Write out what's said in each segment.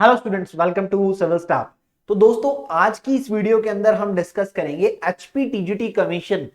Hello students, welcome to civil staff. तो दोस्तों, आज की इस वीडियो के अंदर हम डिस्कस करेंगे एचपी टीजीटी कमीशन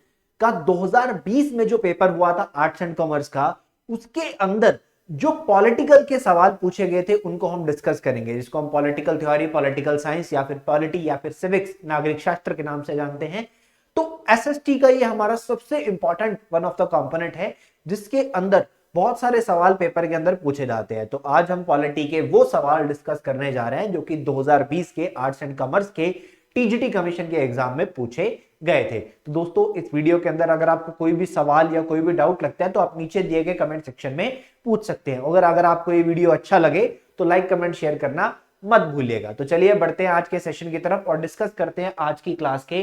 का 2020 में जो पेपर हुआ था आर्ट्स एंड कॉमर्स का, उसके अंदर जो पॉलिटिकल के सवाल पूछे गए थे उनको हम डिस्कस करेंगे, जिसको हम पॉलिटिकल थ्योरी, पॉलिटिकल साइंस या फिर पॉलिटी या फिर सिविक्स, नागरिक शास्त्र के नाम से जानते हैं। तो एसएसटी का ये हमारा सबसे important one of the component है, जिसके अंदर बहुत सारे सवाल पेपर के अंदर पूछे जाते हैं। तो आज हम पॉलिटी के वो सवाल डिस्कस करने जा रहे हैं जो कि 2020 के आर्ट्स एंड कॉमर्स के टीजीटी कमीशन के एग्जाम में पूछे गए थे। तो दोस्तों, इस वीडियो के अंदर अगर आपको कोई भी सवाल या कोई भी डाउट लगता है तो आप नीचे दिए गए कमेंट सेक्शन में पूछ सकते हैं। अगर आपको ये वीडियो अच्छा लगे तो लाइक, कमेंट, शेयर करना मत भूलिएगा। तो चलिए बढ़ते हैं आज के सेशन की तरफ और डिस्कस करते हैं आज की क्लास के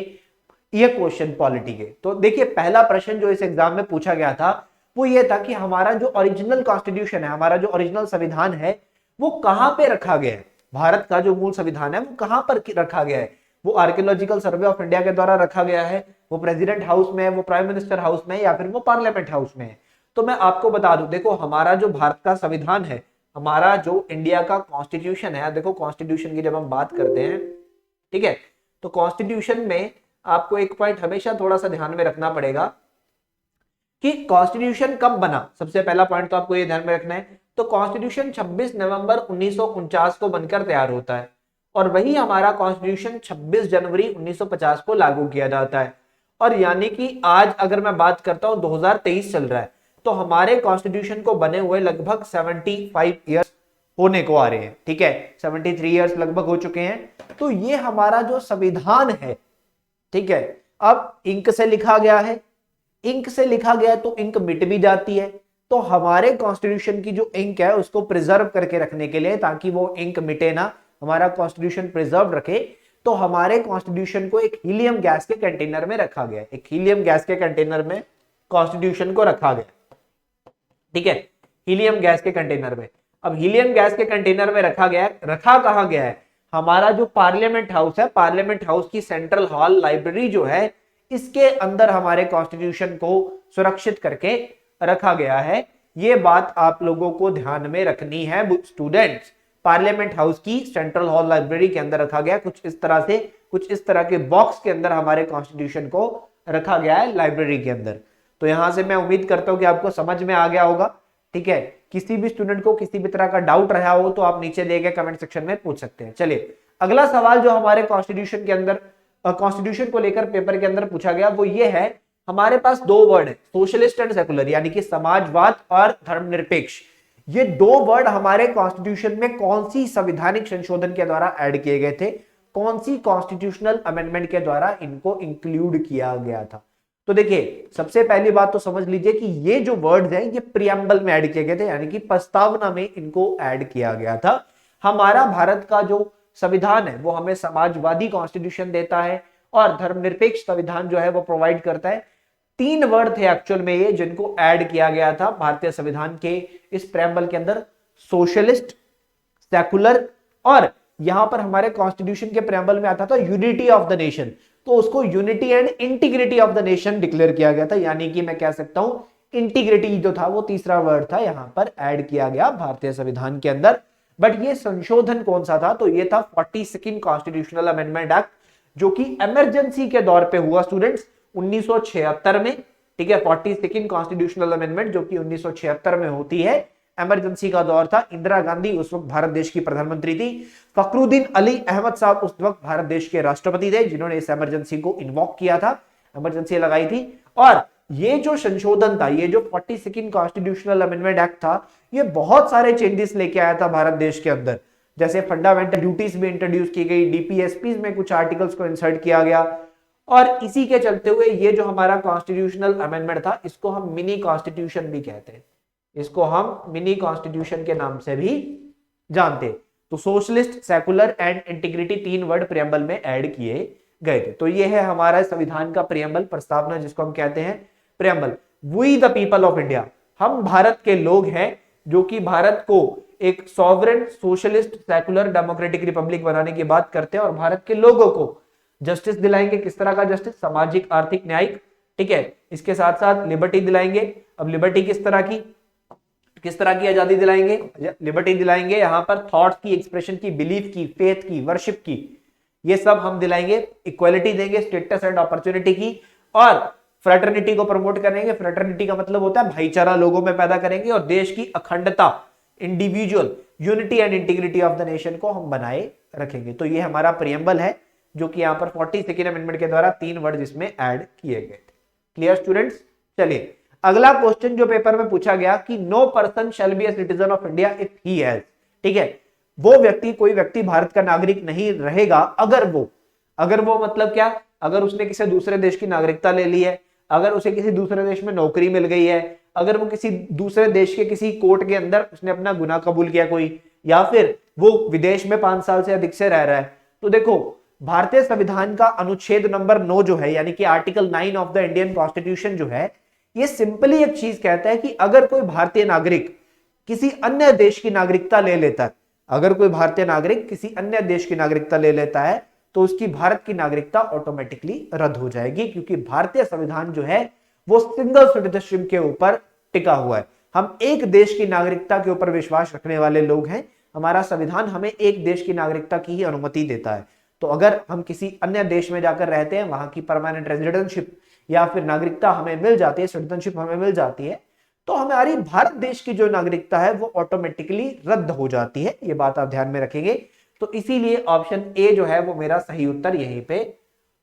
ये क्वेश्चन पॉलिटी के। तो देखिए, पहला प्रश्न जो इस एग्जाम में पूछा गया था वो ये था कि हमारा जो ओरिजिनल कॉन्स्टिट्यूशन है, हमारा जो ओरिजिनल संविधान है, वो कहां पे रखा गया है। भारत का जो मूल संविधान है वो कहां पर रखा गया है। वो आर्कियोलॉजिकल सर्वे ऑफ इंडिया के द्वारा रखा गया है, वो प्रेसिडेंट हाउस में है, वो प्राइम मिनिस्टर हाउस में है, या फिर वो पार्लियामेंट हाउस में है। तो मैं आपको बता दूं, देखो हमारा जो भारत का संविधान है, हमारा जो इंडिया का कॉन्स्टिट्यूशन है, देखो कॉन्स्टिट्यूशन की जब हम बात करते हैं, ठीक है, तो कॉन्स्टिट्यूशन में आपको एक पॉइंट हमेशा थोड़ा सा ध्यान में रखना पड़ेगा कि कॉन्स्टिट्यूशन कब बना। सबसे पहला पॉइंट तो आपको ये ध्यान में रखना है। तो कॉन्स्टिट्यूशन 26 नवंबर 1949 को बनकर तैयार होता है और वही हमारा कॉन्स्टिट्यूशन 26 जनवरी 1950 को लागू किया जाता है। और यानी कि आज अगर मैं बात करता हूं, 2023 चल रहा है, तो हमारे कॉन्स्टिट्यूशन को बने हुए लगभग 75 ईयर्स होने को आ रहे हैं। ठीक है, 73 ईयर्स लगभग हो चुके हैं। तो ये हमारा जो संविधान है, ठीक है, अब इंक से लिखा गया है। इंक से लिखा गया तो इंक मिट भी जाती है। तो हमारे कॉन्स्टिट्यूशन की जो इंक है उसको प्रिजर्व करके रखने के लिए, ताकि वो इंक मिटे ना, हमारा कॉन्स्टिट्यूशन प्रिजर्व रखे, तो हमारे कॉन्स्टिट्यूशन को एक हीलियम गैस के कंटेनर में रखा गया। एक हीलियम गैस के कंटेनर में कॉन्स्टिट्यूशन को रखा गया। ठीक है, हीलियम गैस के कंटेनर में। अब हीलियम गैस के कंटेनर में रखा गया, रखा कहां गया है, हमारा जो पार्लियामेंट हाउस है, पार्लियामेंट हाउस की सेंट्रल हॉल लाइब्रेरी जो है, इसके अंदर हमारे कॉन्स्टिट्यूशन को सुरक्षित करके रखा गया है। यह बात आप लोगों को ध्यान में रखनी है स्टूडेंट्स। पार्लियामेंट हाउस की सेंट्रल हॉल लाइब्रेरी के अंदर रखा गया, कुछ इस तरह से, कुछ इस तरह के बॉक्स के अंदर हमारे कॉन्स्टिट्यूशन को रखा गया है लाइब्रेरी के अंदर। तो यहां से मैं उम्मीद करता हूं कि आपको समझ में आ गया होगा। ठीक है, किसी भी स्टूडेंट को किसी भी तरह का डाउट रहा हो तो आप नीचे दिए गए कमेंट सेक्शन में पूछ सकते हैं। चलिए, अगला सवाल जो हमारे कॉन्स्टिट्यूशन के अंदर, कॉन्स्टिट्यूशन को लेकर पेपर के अंदर पूछा गया, वो ये है, हमारे पास दो वर्ड है, सोशलिस्ट एंड सेकुलर, यानी कि समाजवाद और धर्मनिरपेक्ष। ये दो वर्ड हमारे कॉन्स्टिट्यूशन में कौन सी संवैधानिक संशोधन के द्वारा ऐड किए गए थे, कौन सी कॉन्स्टिट्यूशनल अमेंडमेंट के द्वारा इनको इंक्लूड किया गया था। तो देखिए, सबसे पहली बात तो समझ लीजिए कि ये जो वर्ड्स हैं ये प्रियम्बल में ऐड किए गए थे, यानी कि प्रस्तावना में इनको ऐड किया गया था। हमारा भारत का जो संविधान है वो हमें समाजवादी कॉन्स्टिट्यूशन देता है और धर्मनिरपेक्ष संविधान जो है वो प्रोवाइड करता है। तीन वर्ड थे एक्चुअल में ये, जिनको ऐड किया गया था भारतीय संविधान के इस प्रेम्बल के अंदर, सोशलिस्ट, सेकुलर, और यहां पर हमारे कॉन्स्टिट्यूशन के प्रेम्बल में आता था यूनिटी ऑफ द नेशन, तो उसको unity and integrity of the nation declare किया गया था। यानी कि मैं कह सकता हूं इंटीग्रिटी जो था वो तीसरा वर्ड था, यहां पर ऐड किया गया भारतीय संविधान के अंदर। बट ये संशोधन कौन सा था, तो ये था 42nd कॉन्स्टिट्यूशनल अमेंडमेंट एक्ट, जो कि इमरजेंसी के दौर पे हुआ स्टूडेंट्स 1976 में। ठीक है, 42nd कॉन्स्टिट्यूशनल अमेंडमेंट जो कि 1976 में होती है, इमरजेंसी का दौर था। इंदिरा गांधी उस वक्त भारत देश की प्रधानमंत्री थी, फखरुद्दीन अली अहमद साहब उस वक्त भारत देश के राष्ट्रपति थे, जिन्होंने इस इमरजेंसी को इन्वॉक किया था, इमरजेंसी लगाई थी। और ये जो संशोधन था, ये जो 42nd कॉन्स्टिट्यूशनल अमेंडमेंट एक्ट था, ये बहुत सारे चेंजेस लेके आया था भारत देश के अंदर। जैसे फंडामेंटल ड्यूटीज भी इंट्रोड्यूस की गई, डीपीएसपी में कुछ आर्टिकल्स को इंसर्ट किया गया, और इसी के चलते हुए ये जो हमारा कॉन्स्टिट्यूशनल अमेंडमेंट था, इसको हम मिनी कॉन्स्टिट्यूशन भी कहते हैं, इसको हम मिनी कॉन्स्टिट्यूशन के नाम से भी जानते हैं। तो सोशलिस्ट, सेकुलर एंड इंटीग्रिटी तीन वर्ड प्रियम्बल में ऐड किए गए थे। तो ये है हमारा संविधान का प्रियम्बल, प्रस्तावना, जिसको हम कहते हैं preamble. We the people of India, हम भारत के लोग हैं जो कि भारत को एक sovereign, socialist, secular, democratic Republic बनाने की बात करते हैं, और भारत के लोगों को जस्टिस दिलाएंगे। किस तरह का जस्टिस, सामाजिक, आर्थिक, न्यायिक। ठीक है, इसके साथ साथ लिबर्टी दिलाएंगे। अब लिबर्टी किस तरह की, किस तरह की आजादी दिलाएंगे? लिबर्टी दिलाएंगे, यहां पर थॉट्स की, एक्सप्रेशन की, बिलीफ की, फेथ की, वर्शिप की, ये सब हम दिलाएंगे। इक्वालिटी देंगे, स्टेटस एंड अपॉर्चुनिटी की, और फ्रेटर्निटी को प्रमोट करेंगे। फ्रेटर्निटी का मतलब होता है भाईचारा लोगों में पैदा करेंगे, और देश की अखंडता, individual unity and integrity of the nation को हम बनाए रखेंगे। तो ये हमारा प्रियम्बल है, जो कि यहां पर 42nd अमेंडमेंट के द्वारा 3 वर्ड इसमें ऐड किए गए थे। Clear students? चलिए अगला क्वेश्चन जो पेपर में पूछा गया कि no person shall be a citizen of India if he has, ठीक है, वो व्यक्ति, कोई व्यक्ति भारत का नागरिक नहीं रहेगा अगर वो मतलब क्या? अगर उसने किसी दूसरे देश की नागरिकता ले ली है, अगर उसे किसी दूसरे देश में नौकरी मिल गई है, अगर वो किसी दूसरे देश के किसी कोर्ट के अंदर उसने अपना गुनाह कबूल किया कोई, या फिर वो विदेश में 5 साल से अधिक से रह रहा है। तो देखो भारतीय संविधान का अनुच्छेद नंबर 9 जो है, यानी कि article 9 of the Indian constitution जो है, ये सिंपली एक चीज कहता है कि अगर कोई भारतीय नागरिक किसी अन्य देश की नागरिकता ले लेता है, अगर कोई भारतीय नागरिक किसी अन्य देश की नागरिकता ले लेता है, तो उसकी भारत की नागरिकता ऑटोमेटिकली रद्द हो जाएगी, क्योंकि भारतीय संविधान जो है वो सिंगल सिटीजनशिप के ऊपर टिका हुआ है। हम एक देश की नागरिकता के ऊपर विश्वास रखने वाले लोग हैं। हमारा संविधान हमें एक देश की नागरिकता की ही अनुमति देता है। तो अगर हम किसी अन्य देश में जाकर रहते हैं, वहां की परमानेंट रेजिडेंटशिप या फिर नागरिकता हमें मिल जाती है, सिटीजनशिप हमें मिल जाती है, तो हमारी भारत देश की जो नागरिकता है वो ऑटोमेटिकली रद्द हो जाती है। ये बात आप ध्यान में रखेंगे। तो इसीलिए ऑप्शन ए जो है वो मेरा सही उत्तर यहीं पे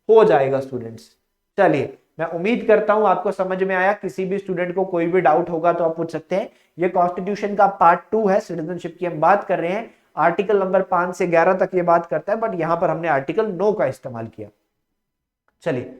हो जाएगा स्टूडेंट्स। चलिए मैं उम्मीद करता हूं आपको समझ में आया। किसी भी स्टूडेंट को कोई भी डाउट होगा तो आप पूछ सकते हैं। ये कॉन्स्टिट्यूशन का पार्ट 2 है, सिटीजनशिप की हम बात कर रहे हैं। आर्टिकल नंबर 5 से 11 तक ये बात करता है, बट यहां पर हमने आर्टिकल 9 का इस्तेमाल किया। चलिए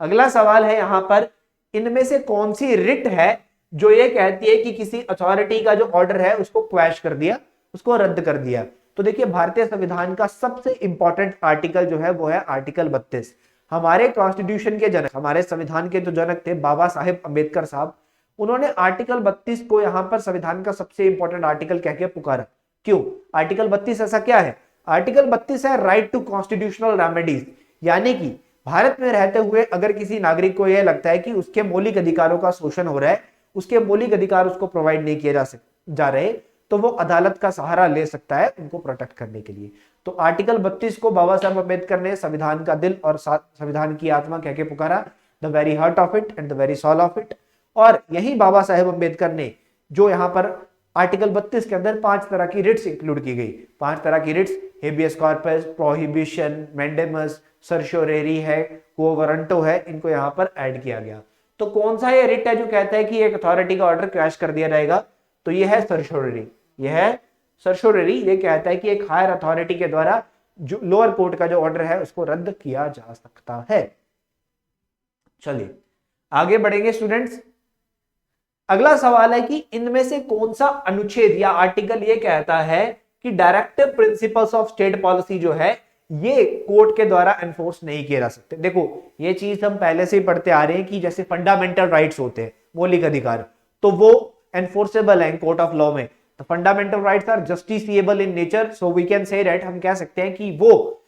अगला सवाल है यहां पर, इनमें से कौन सी रिट है जो ये कहती है कि किसी अथॉरिटी का जो ऑर्डर है उसको क्वैश कर दिया, उसको रद्द कर दिया? तो देखिए भारतीय संविधान का सबसे इंपॉर्टेंट आर्टिकल जो है वो है आर्टिकल 32। हमारे कॉन्स्टिट्यूशन के जनक, हमारे संविधान के जो जनक थे बाबा साहेब अंबेडकर साहब, उन्होंने आर्टिकल 32 को यहां पर संविधान का सबसे इंपॉर्टेंट आर्टिकल कह के पुकारा। क्यों? आर्टिकल 32 ऐसा क्या है? आर्टिकल 32 है राइट टू कॉन्स्टिट्यूशनल रेमेडीज, यानी कि भारत में रहते हुए अगर किसी नागरिक को यह लगता है कि उसके मौलिक अधिकारों का शोषण हो रहा है, उसके मौलिक अधिकार उसको प्रोवाइड नहीं किए जा रहे, तो वो अदालत का सहारा ले सकता है उनको प्रोटेक्ट करने के लिए। तो आर्टिकल 32 को बाबा साहब अम्बेडकर ने संविधान का दिल और संविधान की आत्मा कह के पुकारा, the very heart of it and the very soul of it. और यही बाबा साहेब अम्बेडकर ने जो यहाँ पर आर्टिकल 32 के अंदर 5 तरह की रिट्स इंक्लूड की गई। 5 तरह की writs, habeas corpus, prohibition, mandamus, certiorari है, क्वो वारंटो है, इनको यहाँ पर ऐड किया गया। तो कौन सा ये रिट है जो कहता है कि एक अथॉरिटी का ऑर्डर क्रैश कर दिया जाएगा? तो ये है सर्शोरेरी। यह है सर्शोरेरी। ये कहता है कि एक हायर अथॉरिटी के द्वारा जो लोअर कोर्ट का जो ऑर्डर है उसको रद्द किया जा सकता है। चलिए आगे बढ़ेंगे स्टूडेंट्स। अगला सवाल है कि इनमें से कौन सा अनुच्छेद या आर्टिकल ये कहता है कि directive principles of state policy जो है ये कोर्ट के द्वारा एनफोर्स नहीं किए जा सकते? देखो ये चीज हम पहले से ही पढ़ते आ रहे हैं कि जैसे फंडामेंटल राइट्स होते हैं, मौलिक अधिकार, तो वो एनफोर्सेबल है कोर्ट ऑफ लॉ में। तो fundamental rights are justiciable in nature, so we can say that, हम कह सकते हैं कि वो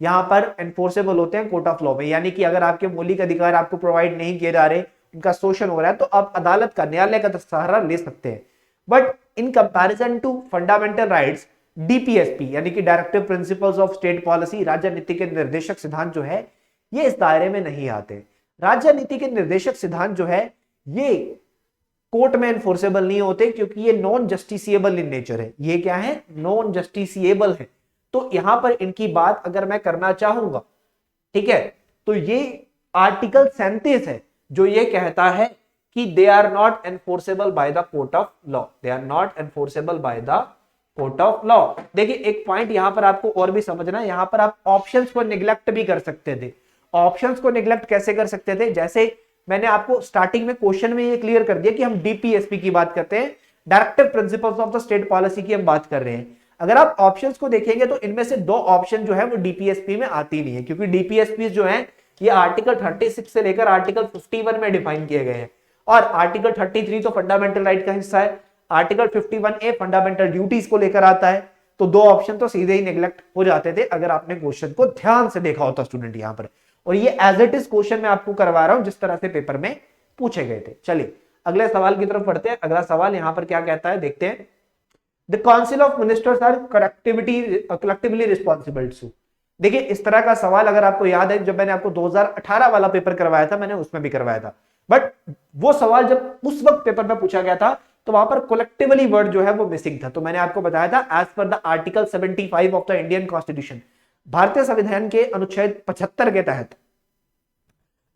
यहां पर एनफोर्सेबल होते हैं कोर्ट ऑफ लॉ में। यानी कि अगर आपके मौलिक अधिकार आपको प्रोवाइड नहीं किए जा रहे, उनका शोषण हो रहा है, तो आप अदालत का, न्यायालय का सहारा ले सकते हैं। But in comparison to fundamental rights, DPSP यानी कि directive principles of state policy, राज्य नीति के निर्देशक सिद्धांत जो है ये इस दायरे में नहीं आते। राज्य नीति के निर्देशक सिद्धांत जो है ये कोर्ट में एनफोर्सेबल नहीं होते, क्योंकि ये नॉन जस्टिसिएबल इन नेचर है। ये क्या है? नॉन जस्टिसिएबल है। तो यहां पर इनकी बात अगर मैं करना चाहूंगा, ठीक है, तो ये आर्टिकल 37 है जो ये कहता है कि they are not enforceable by the court of law. They are not enforceable by the court of law. देखिए एक पॉइंट यहां पर आपको और भी समझना है, यहां पर आप ऑप्शंस को निगलेक्ट भी कर सकते थे। ऑप्शंस को निगलेक्ट कैसे कर सकते थे? जैसे मैंने आपको स्टार्टिंग में क्वेश्चन में ये क्लियर कर दिया कि हम डीपीएसपी की बात करते हैं, directive principles of the state policy की हम बात कर रहे हैं। अगर आप ऑप्शंस को देखेंगे तो इनमें से 2 ऑप्शन जो है वो डीपीएसपी में आती नहीं है, क्योंकि डीपीएसपी जो है ये आर्टिकल 36 से लेकर आर्टिकल 51 में डिफाइन किए गए हैं, और आर्टिकल 33 तो फंडामेंटल राइट का हिस्सा है, आर्टिकल 51A फंडामेंटल ड्यूटीज को लेकर आता है। तो 2 ऑप्शन तो सीधे ही नेग्लेक्ट हो जाते थे अगर आपने क्वेश्चन को ध्यान से देखा होता स्टूडेंट यहां पर। और ये एज इट इज क्वेश्चन मैं आपको करवा रहा हूं जिस तरह से पेपर में पूछे गए थे। चलिए अगले सवाल की तरफ पढ़ते हैं। अगला सवाल यहां पर क्या कहता है, देखते हैं। The council of ministers are collectively responsible to. देखिए इस तरह का सवाल अगर आपको याद है, जब मैंने आपको 2018 वाला पेपर करवाया था, मैंने उसमें भी करवाया था, बट वो सवाल जब उस वक्त पेपर में पूछा गया था तो वहां पर कलेक्टिवली वर्ड जो है वो मिसिंग था। तो मैंने आपको बताया था as per the article 75 of the Indian constitution, भारतीय संविधान के अनुच्छेद 75 के तहत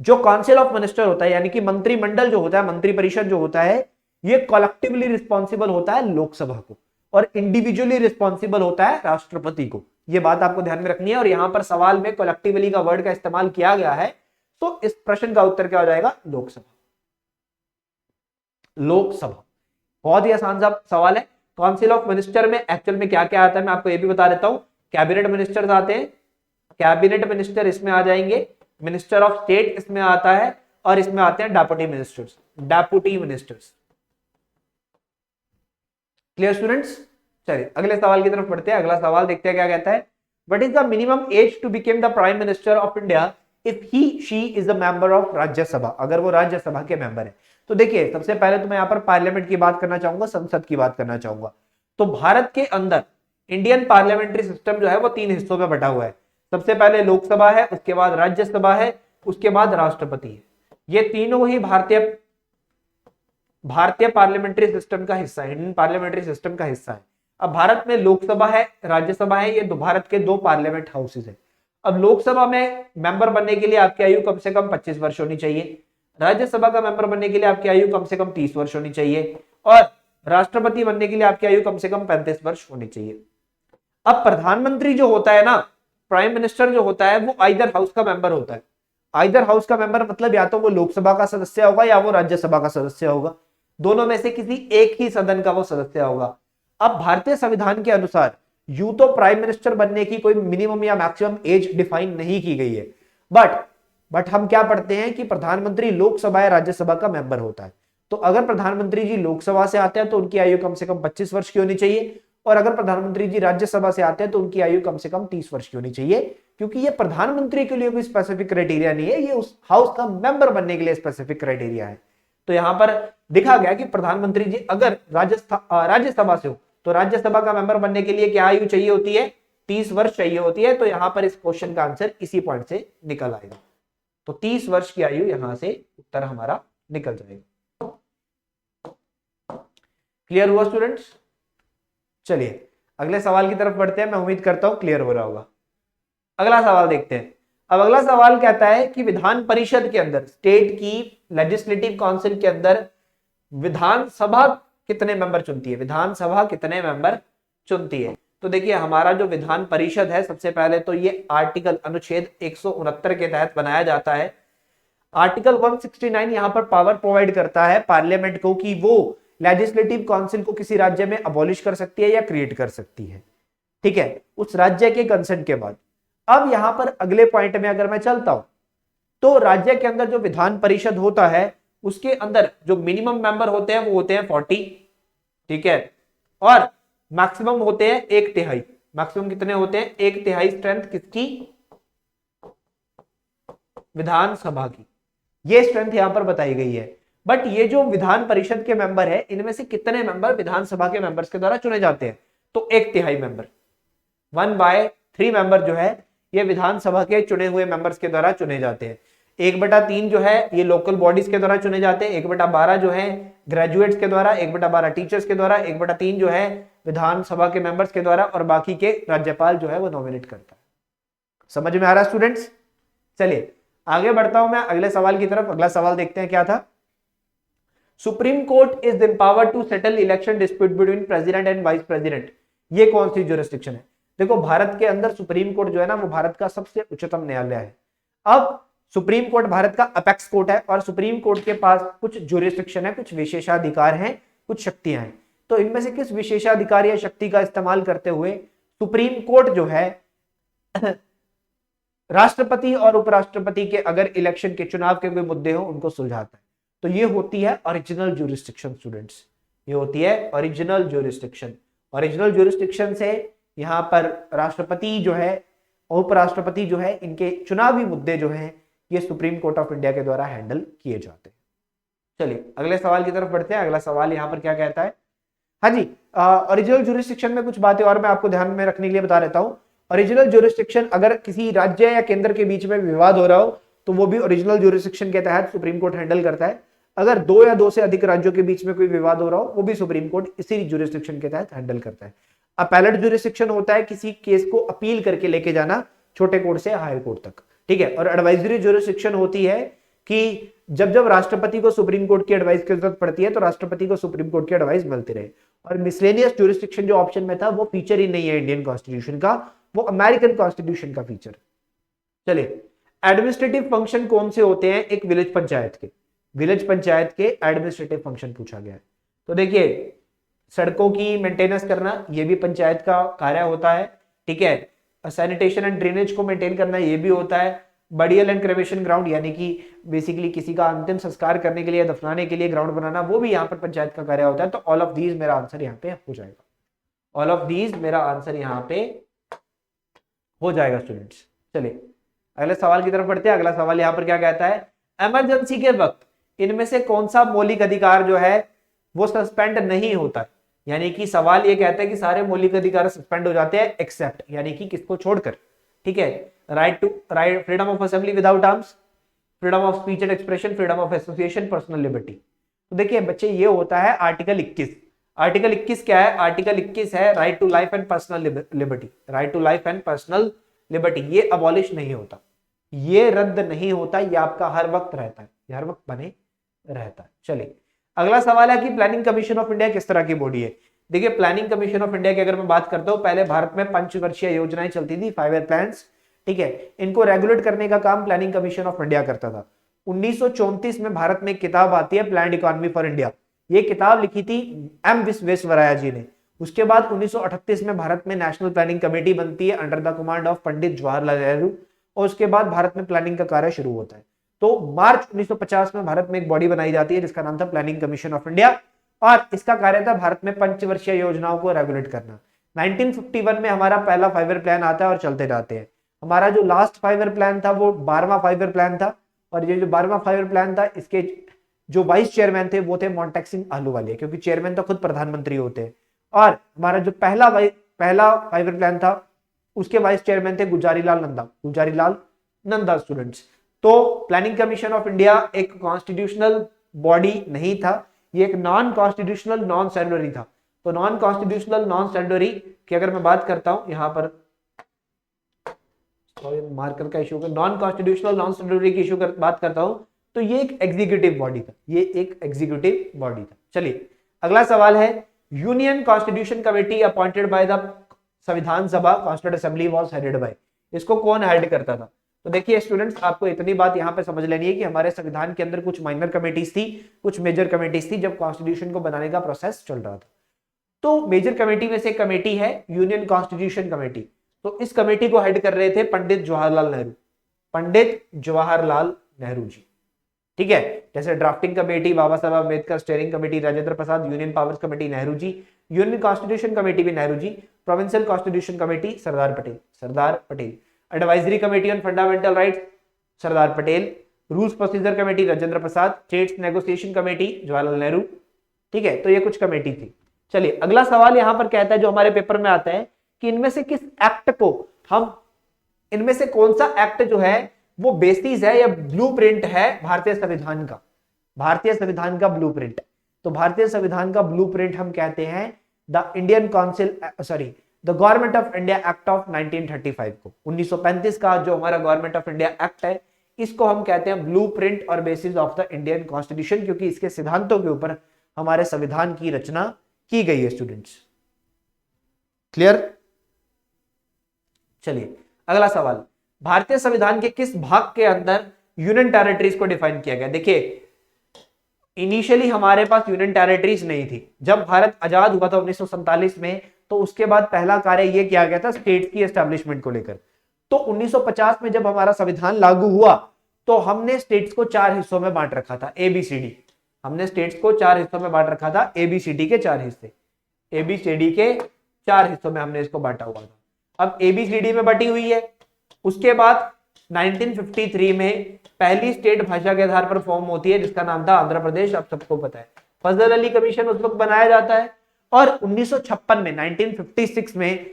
जो काउंसिल ऑफ मिनिस्टर होता है, यानी कि मंत्रिमंडल जो होता है, मंत्रिपरिषद जो होता है, ये कलेक्टिवली रिस्पॉन्सिबल होता है लोकसभा को और इंडिविजुअली रिस्पॉन्सिबल होता है राष्ट्रपति को। ये बात आपको ध्यान में रखनी है। और यहां पर सवाल में कलेक्टिवली का वर्ड का इस्तेमाल किया गया है, तो इस प्रश्न का उत्तर क्या हो जाएगा, लोकसभा। लोकसभा बहुत ही आसान सा सवाल है। काउंसिल ऑफ मिनिस्टर में एक्चुअल में क्या क्या आता है मैं आपको ये भी बता देता हूं। कैबिनेट मिनिस्टर्स आते हैं, कैबिनेट मिनिस्टर इसमें आ जाएंगे, मिनिस्टर ऑफ स्टेट इसमें आता है, और इसमें आते हैं deputy ministers, deputy ministers. Clear students? चलिए अगले सवाल की तरफ बढ़ते हैं। अगला सवाल देखते हैं क्या कहता है। What is the minimum age to become the prime minister of India if he she is the member of Rajya Sabha, अगर वो राज्यसभा के मेंबर है। तो देखिए सबसे पहले तो मैं यहां पर पार्लियामेंट की बात करना चाहूंगा, संसद की बात करना चाहूंगा। तो भारत के अंदर इंडियन पार्लियामेंट्री सिस्टम जो है वो 3 हिस्सों में बटा हुआ है। सबसे पहले लोकसभा है, उसके बाद राज्यसभा है, उसके बाद राष्ट्रपति है। ये तीनों ही भारतीय पार्लियामेंट्री सिस्टम का हिस्सा है, इंडियन पार्लियामेंट्री सिस्टम का हिस्सा है। अब भारत में लोकसभा है, राज्यसभा है, ये भारत के 2 पार्लियामेंट हाउसेज है। अब लोकसभा में मेंबर बनने के लिए आपकी आयु कम से कम 25 वर्ष होनी चाहिए, राज्यसभा का मेंबर बनने के लिए आपकी आयु कम से कम 30 वर्ष होनी चाहिए, और राष्ट्रपति बनने के लिए आपकी आयु कम से कम 35 वर्ष होनी चाहिए। अब प्रधानमंत्री जो होता है ना, प्राइम मिनिस्टर जो होता है, वो आइदर हाउस का मेंबर होता है। आइदर हाउस का मेंबर मतलब या तो वो लोकसभा का सदस्य होगा या वो राज्यसभा का सदस्य होगा, दोनों में से किसी एक ही सदन का वो सदस्य होगा। अब भारतीय संविधान के अनुसार यूं तो प्राइम मिनिस्टर बनने की कोई मिनिमम या मैक्सिमम एज डिफाइन नहीं की गई है, बट हम क्या पढ़ते हैं कि प्रधानमंत्री लोकसभा या राज्यसभा का मेंबर होता है। तो अगर प्रधानमंत्री जी लोकसभा से आते हैं तो उनकी आयु कम से कम 25 वर्ष की होनी चाहिए, और अगर प्रधानमंत्री जी राज्यसभा से आते हैं तो उनकी आयु कम से कम 30 वर्ष की होनी चाहिए, क्योंकि ये प्रधानमंत्री के लिए कोई स्पेसिफिक क्राइटेरिया नहीं है, ये उस हाउस का मेंबर बनने के लिए स्पेसिफिक क्राइटेरिया है। तो यहां पर दिखा गया कि प्रधानमंत्री जी अगर राज्यसभा से हो तो राज्यसभा का मेंबर बनने के लिए क्या आयु चाहिए होती है, 30 वर्ष चाहिए होती है। तो यहां पर इस क्वेश्चन का आंसर इसी पॉइंट से निकल आएगा। तो 30 वर्ष की आयु यहां से उत्तर हमारा निकल जाएगा। क्लियर हुआ स्टूडेंट्स? चलिए अगले सवाल की तरफ बढ़ते हैं। मैं उम्मीद करता हूं क्लियर हो रहा होगा। अगला सवाल देखते हैं। अब अगला सवाल कहता है कि विधान परिषद के अंदर, स्टेट की लेजिस्लेटिव काउंसिल के अंदर विधानसभा कितने मेंबर चुनती है, विधानसभा कितने मेंबर चुनती है। तो देखिए हमारा जो विधान परिषद है, सबसे पहले तो ये आर्टिकल अनुच्छेद 169 के तहत बनाया जाता है। आर्टिकल 169 यहां पर पावर प्रोवाइड करता है पार्लियामेंट को कि वो लेजिस्लेटिव काउंसिल को किसी राज्य में अबॉलिश कर सकती है या क्रिएट कर सकती है, ठीक है, उस राज्य के कंसेंट के बाद। अब यहां पर अगले पॉइंट में अगर मैं चलता हूं तो राज्य के अंदर जो विधान परिषद होता है उसके अंदर जो मिनिमम मेंबर होते हैं वो होते हैं 40, ठीक है, और मैक्सिमम होते हैं 1/3। मैक्सिमम कितने होते हैं, 1/3 स्ट्रेंथ किसकी, विधानसभा की। ये स्ट्रेंथ यहां पर बताई गई है। बट ये जो विधान परिषद के मेंबर है, इनमें से कितने मेंबर विधानसभा के मेंबर्स के द्वारा चुने जाते हैं, तो 1/3 मेंबर, 1/3 मेंबर जो है ये विधानसभा के चुने हुए मेंबर्स के द्वारा चुने जाते हैं। 1/3 जो है ये लोकल बॉडीज के द्वारा चुने जाते हैं, 1/12 जो है ग्रेजुएट्स के द्वारा, 1/12 टीचर्स के द्वारा, 1/3 जो है विधानसभा के मेंबर्स के द्वारा, और बाकी के राज्यपाल जो है वो नॉमिनेट करता है। समझ में आ रहा है स्टूडेंट्स? चलिए आगे बढ़ता हूं मैं अगले सवाल की तरफ। अगला सवाल देखते हैं क्या था। Supreme court is empowered to settle election dispute between president and vice president. ये कौन सी ज्यूरिसडिक्शन है? देखो भारत के अंदर सुप्रीम कोर्ट जो है ना वो भारत का सबसे उच्चतम न्यायालय है। अब सुप्रीम कोर्ट भारत का अपेक्स कोर्ट है और सुप्रीम कोर्ट के पास कुछ ज्यूरिसडिक्शन है, कुछ विशेषाधिकार हैं, कुछ शक्तियां हैं। तो इनमें से किस विशेषाधिकार या शक्ति का इस्तेमाल करते हुए सुप्रीम कोर्ट जो है राष्ट्रपति और उपराष्ट्रपति के अगर इलेक्शन के चुनाव के कोई मुद्दे हो उनको सुलझाता है? तो ये होती है ओरिजिनल ज्यूरिसडिक्शन स्टूडेंट्स, ये होती है ओरिजिनल ज्यूरिसडिक्शन। ओरिजिनल ज्यूरिसडिक्शन से यहां पर राष्ट्रपति जो है और उपराष्ट्रपति जो है इनके चुनावी मुद्दे जो हैं ये सुप्रीम कोर्ट ऑफ इंडिया के द्वारा हैंडल किए जाते हैं। चलिए अगले सवाल की तरफ बढ़ते हैं। अगला सवाल यहाँ पर क्या कहता है, हाँ जी, ओरिजिनल ज्यूरिसडिक्शन में कुछ बातें और मैं आपको ध्यान में रखने के लिए बता देता हूँ। ओरिजिनल ज्यूरिसडिक्शन, अगर किसी राज्य या केंद्र के बीच में विवाद हो रहा हो तो वो भी ओरिजिनल ज्यूरिसडिक्शन के तहत सुप्रीम कोर्ट हैंडल करता है। अगर दो या दो से अधिक राज्यों के बीच में कोई विवाद हो रहा हो वो भी सुप्रीम कोर्ट इसी ज्यूरिसडिक्शन के तहत हैंडल करता है। अपैलेट ज्यूरिसडिक्शन होता है किसी केस को अपील करके लेके जाना छोटे कोर्ट से हायर कोर्ट तक, ठीक है। और एडवाइजरी ज्यूरिसडिक्शन होती है कि जब जब राष्ट्रपति को सुप्रीम कोर्ट की एडवाइस की जरूरत पड़ती है तो राष्ट्रपति को सुप्रीम कोर्ट की एडवाइस मिलती रहे। और मिसलेनियस ज्यूरिसडिक्शन जो ऑप्शन में था वो फीचर ही नहीं है इंडियन कॉन्स्टिट्यूशन का, वो अमेरिकन कॉन्स्टिट्यूशन का फीचर। चलिए, एडमिनिस्ट्रेटिव फंक्शन कौन से होते हैं एक विलेज पंचायत के, विलेज पंचायत के एडमिनिस्ट्रेटिव फंक्शन पूछा गया है। तो देखिए, सड़कों की मेंटेनेंस करना ये भी पंचायत का कार्य होता है, ठीक है। सैनिटेशन एंड ड्रेनेज को मेंटेन करना ये भी होता है। बरियल एंड क्रेमेशन ग्राउंड यानी कि बेसिकली किसी का अंतिम संस्कार करने के लिए, दफनाने के लिए ग्राउंड बनाना, वो भी यहाँ पर पंचायत का कार्य होता है। तो ऑल ऑफ दीज मेरा आंसर यहाँ पे हो जाएगा, ऑल ऑफ दीज मेरा आंसर यहाँ पे हो जाएगा स्टूडेंट्स। चलिए अगले सवाल की तरफ बढ़ते हैं। अगला सवाल यहाँ पर क्या कहता है, इमरजेंसी के वक्त इनमें से कौन सा मौलिक अधिकार जो है वो सस्पेंड नहीं होता है। यानी कि सवाल ये कहता है कि सारे मौलिक अधिकार सस्पेंड हो जाते हैं एक्सेप्ट, यानी कि किसको छोड़कर, ठीक है। Right freedom of assembly without arms, freedom of speech and expression, freedom of association, personal liberty. तो देखिए बच्चे, ये होता है आर्टिकल 21। आर्टिकल 21 क्या है, आर्टिकल 21 है right to life and personal liberty, right to life and personal liberty. ये अबॉलिश नहीं होता, ये रद्द नहीं होता, ये आपका हर वक्त रहता है, ये हर वक्त बने रहता है। चलिए अगला सवाल है कि प्लानिंग कमीशन ऑफ इंडिया किस तरह की बॉडी है। देखिए, प्लानिंग कमीशन ऑफ इंडिया की अगर मैं बात करता हूं, पहले भारत में पंचवर्षीय योजनाएं चलती थी, 5 ईयर प्लान्स, ठीक है। इनको रेगुलेट करने का काम प्लानिंग कमीशन ऑफ इंडिया करता था। 1934 में भारत में एक किताब आती है प्लान्ड इकोनॉमी फॉर इंडिया, ये किताब लिखी थी एम विश्वेश्वरैया जी ने। उसके बाद 1938 में भारत में नेशनल प्लानिंग कमेटी बनती है under the command of Pandit Jawaharlal Nehru, और उसके बाद भारत में प्लानिंग का कार्य शुरू होता है। तो मार्च 1950 में भारत में एक बॉडी बनाई जाती है जिसका नाम था प्लानिंग कमीशन ऑफ इंडिया, और इसका कार्य था भारत में पंचवर्षीय योजनाओं को रेगुलेट करना। 1951 में हमारा पहला 5 ईयर प्लान आता है और चलते जाते हैं। हमारा जो लास्ट 5 ईयर प्लान था वो 12वां 5 ईयर प्लान था, और ये जो 12वां 5 ईयर प्लान था इसके जो वाइस चेयरमैन थे वो थे मोंटेक सिंह आहलूवालिया, क्योंकि चेयरमैन तो खुद प्रधानमंत्री होते हैं। और हमारा जो पहला 5 ईयर प्लान था उसके वाइस चेयरमैन थे गुलजारीलाल नंदा स्टूडेंट्स। तो प्लानिंग कमीशन ऑफ इंडिया एक कॉन्स्टिट्यूशनल बॉडी नहीं था, ये एक नॉन कॉन्स्टिट्यूशनल नॉन स्टैट्यूटरी था। तो नॉन कॉन्स्टिट्यूशनल नॉन स्टैट्यूटरी की अगर मैं बात करता हूं, यहां पर मार्कर का issue, non constitutional non statutory की इशू बात करता हूं, तो ये एक एग्जीक्यूटिव बॉडी था, ये एक एग्जीक्यूटिव बॉडी था। चलिए अगला सवाल है, union constitution committee appointed by the संविधान सभा constituent assembly was headed by, इसको कौन हेड करता था। तो देखिए स्टूडेंट्स, आपको इतनी बात यहां पे समझ लेनी है कि हमारे संविधान के अंदर कुछ माइनर कमेटीज थी, कुछ मेजर कमेटीज थी जब कॉन्स्टिट्यूशन को बनाने का प्रोसेस चल रहा था। तो मेजर कमेटी में से एक कमेटी है यूनियन कॉन्स्टिट्यूशन कमेटी। तो इस कमेटी को हेड कर रहे थे पंडित जवाहरलाल नेहरू जी, ठीक है। जैसे drafting committee Baba Saheb Ambedkar, steering committee Rajendra Prasad, union powers committee Nehru ji, union constitution committee भी Nehru ji, provincial constitution committee Sardar Patel, advisory committee on fundamental rights Sardar Patel, rules procedure committee Rajendra Prasad, states negotiation committee Jawaharlal Nehru, ठीक है। तो ये कुछ कमेटी थी। चलिए अगला सवाल यहां पर कहता है, जो हमारे पेपर में आता है, कि इनमें से किस एक्ट को हम, इनमें से कौन सा एक्ट जो है वो बेसिस है या ब्लूप्रिंट है भारतीय संविधान का, भारतीय संविधान का ब्लूप्रिंट। तो भारतीय संविधान का ब्लूप्रिंट हम कहते हैं the government of India act of 1935 को, 1935 का जो हमारा गवर्नमेंट ऑफ इंडिया एक्ट है, इसको हम कहते हैं ब्लूप्रिंट और basis of the Indian constitution, क्योंकि इसके सिद्धांतों के ऊपर हमारे संविधान की रचना की गई है स्टूडेंट्स। क्लियर। चलिए अगला सवाल, भारतीय संविधान के किस भाग के अंदर यूनियन टेरिटरीज को डिफाइन किया गया। देखिए इनिशियली हमारे पास यूनियन टेरिटरीज नहीं थी, जब भारत आजाद हुआ था 1947 में, तो उसके बाद पहला कार्य यह किया गया था स्टेट्स की एस्टेब्लिशमेंट को लेकर। तो 1950 में जब हमारा संविधान लागू हुआ तो हमने स्टेट्स को 4 हिस्सों में बांट रखा था, ABCD, हमने स्टेट्स को 4 हिस्सों में बांट रखा था, ABCD के 4 हिस्से, ABCD के 4 हिस्सों में हमने इसको बांटा हुआ था। अब ABCD में बटी हुई है, उसके बाद 1953 में पहली स्टेट भाषा के आधार पर फॉर्म होती है जिसका नाम था आंध्र प्रदेश, आप सबको पता है। फजल अली कमीशन उस वक्त बनाया जाता है और 1956 में 1956 में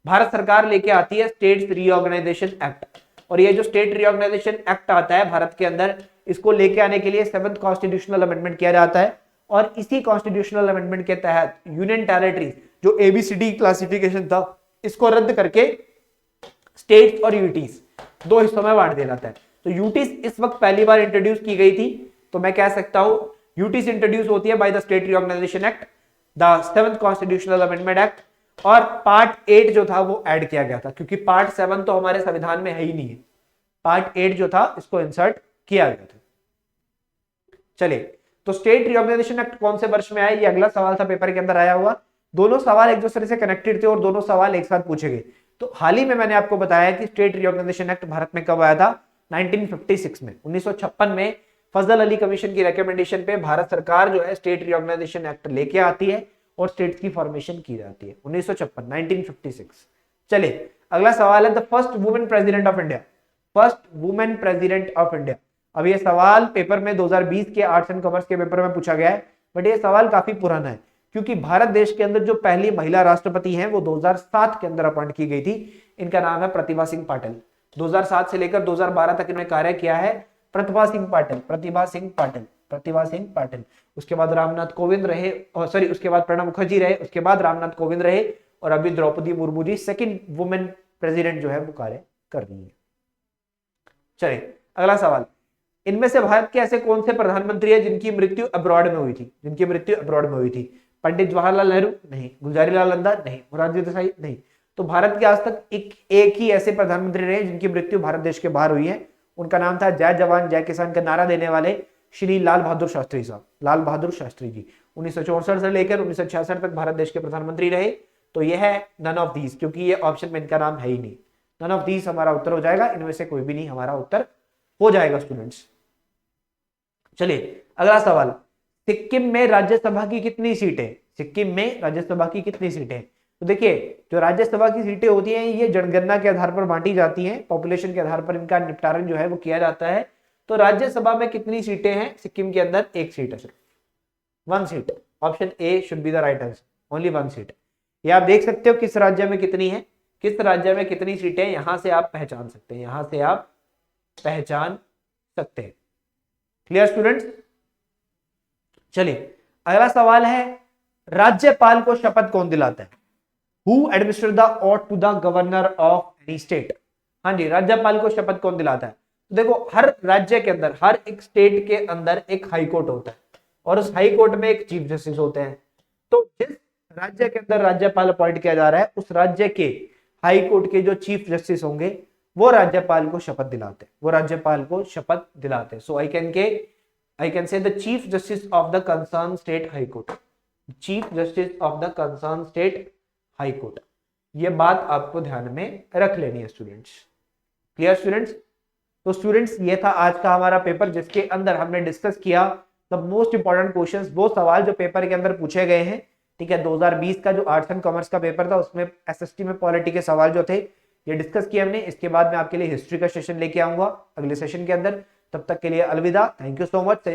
भारत सरकार लेके आती है स्टेट रीऑर्गेनाइजेशन एक्ट। और ये जो स्टेट रीऑर्गेनाइजेशन एक्ट आता है भारत के अंदर, इसको लेके आने के लिए 7th कॉन्स्टिट्यूशनल अमेंडमेंट किया जाता है और इसी कॉन्स्टिट्यूशनल अमेंडमेंट के तहत यूनियन टेरिटरीज जो एबीसीडी क्लासिफिकेशन था इसको रद्द करके स्टेट्स और यूटीज दो हिस्सों में बांट दिया जाता है। तो यूटीज इस वक्त पहली बार इंट्रोड्यूस की गई थी, तो मैं कह सकता हूं यूटीज इंट्रोड्यूस होती है by the state reorganisation act, the 7th constitutional amendment act, और पार्ट 8 जो था वो ऐड किया गया था क्योंकि पार्ट 7 तो हमारे संविधान में है ही नहीं है। पार्ट 8 जो था इसको इंसर्ट किया गया था। चलिए, तो स्टेट रीऑर्गेनाइजेशन एक्ट कौन से वर्ष में आया, ये अगला सवाल था पेपर के अंदर आया हुआ। दोनों सवाल एक दूसरे से कनेक्टेड थे और दोनों सवाल एक साथ पूछे गए। तो हाल ही में मैंने आपको बताया कि स्टेट रीऑर्गेनाइजेशन एक्ट भारत में कब आया था, 1956 में। 1956 में फजल अली कमीशन की रिकमेंडेशन पे भारत सरकार जो है स्टेट रीऑर्गेनाइजेशन एक्ट लेके आती है और स्टेट्स की फॉर्मेशन की जाती है 1956। चलिए, अगला सवाल है the first women president of India. First women president of India. अब ये सवाल पेपर में 2020 के आर्ट्स एंड कॉमर्स के पेपर में पूछा गया है, बट ये सवाल काफी पुराना है क्योंकि भारत देश के अंदर जो पहली महिला राष्ट्रपति हैं वो 2007 के अंदर अपॉइंट की गई थी। इनका नाम है प्रतिभा सिंह पाटिल। 2007 से लेकर 2012 तक इन्होंने कार्य किया है। प्रतिभा सिंह पाटिल, प्रतिभा सिंह पाटिल, प्रतिभा सिंह पाटिल। उसके बाद रामनाथ कोविंद रहे, सॉरी उसके बाद प्रणब मुखर्जी रहे, उसके बाद रामनाथ कोविंद रहे और अभी Draupadi Murmu ji second women president जो है वो कार्य कर रही है। चलिए, अगला सवाल, इनमें से भारत के ऐसे कौन से प्रधानमंत्री हैं जिनकी मृत्यु अब्रॉड में हुई थी, जिनकी मृत्यु अब्रॉड में हुई थी? पंडित जवाहरलाल नेहरू नहीं, गुलजारी लाल नंदा नहीं, मोरारजी देसाई नहीं। तो भारत के आज तक एक ही ऐसे प्रधानमंत्री रहे जिनकी मृत्यु भारत देश के बाहर हुई है। उनका नाम था जय जवान जय किसान का नारा देने वाले श्री लाल बहादुर शास्त्री साहब, लाल बहादुर शास्त्री जी। 1964 से लेकर 1966 तक भारत देश के प्रधानमंत्री रहे। तो यह है नन ऑफ दीज, क्योंकि ये ऑप्शन में इनका नाम है ही नहीं। नन ऑफ दीज हमारा उत्तर हो जाएगा, इनमें से कोई भी नहीं हमारा उत्तर हो जाएगा स्टूडेंट्स। चलिए, अगला सवाल, सिक्किम में राज्यसभा की कितनी सीटें? सिक्किम में राज्यसभा की कितनी सीटें? तो देखिए, जो राज्यसभा की सीटें होती हैं ये जनगणना के आधार पर बांटी जाती हैं, पॉपुलेशन के आधार पर इनका निपटारण जो है वो किया जाता है। तो राज्यसभा में कितनी सीटें हैं सिक्किम के अंदर? एक सीट है, सिर्फ 1 seat. Option A should be the right answer, only 1 seat. ये आप देख सकते हो किस राज्य में कितनी है, किस राज्य में कितनी सीटें, यहां से आप पहचान सकते हैं, यहां से आप पहचान सकते हैं। Clear students? चलिए, अगला सवाल है राज्यपाल को शपथ कौन दिलाता है? Who administer the oath to the governor of any state? हाँ जी, राज्यपाल को शपथ कौन दिलाता है? तो देखो, हर राज्य के अंदर, हर एक स्टेट के अंदर एक हाई कोर्ट होता है और उस हाई कोर्ट में एक चीफ जस्टिस होते हैं। तो जिस राज्य के अंदर राज्यपाल अपॉइंट किया जा रहा है उस राज्य के हाई कोर्ट के जो चीफ जस्टिस होंगे वो राज्यपाल को शपथ दिलाते हैं, वो राज्यपाल को शपथ दिलाते हैं। So I can say the chief justice of the concern state high court, chief justice of the concern state high court. ये बात आपको ध्यान में रख लेनी है स्टूडेंट्स। Clear students? तो स्टूडेंट्स, ये था आज का हमारा पेपर जिसके अंदर हमने डिस्कस किया द मोस्ट इंपॉर्टेंट क्वेश्चंस, वो सवाल जो पेपर के अंदर पूछे गए हैं। ठीक है, 2020 का जो आर्ट्स एंड कॉमर्स का पेपर था उसमें एसएसटी में पॉलिटी के सवाल जो थे ये डिस्कस किया हमने। इसके बाद मैं आपके लिए हिस्ट्री का सेशन लेके आऊंगा अगले सेशन के अंदर। तब तक के लिए अलविदा, थैंक यू सो मच।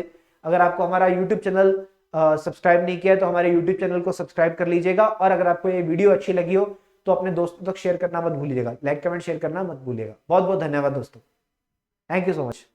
अगर आपको हमारा यूट्यूब चैनल सब्सक्राइब नहीं किया तो हमारे यूट्यूब चैनल को सब्सक्राइब कर लीजिएगा, और अगर आपको ये वीडियो अच्छी लगी हो तो अपने दोस्तों तक शेयर करना मत भूलिएगा, लाइक कमेंट शेयर करना मत भूलिएगा। बहुत बहुत धन्यवाद दोस्तों, थैंक यू सो मच।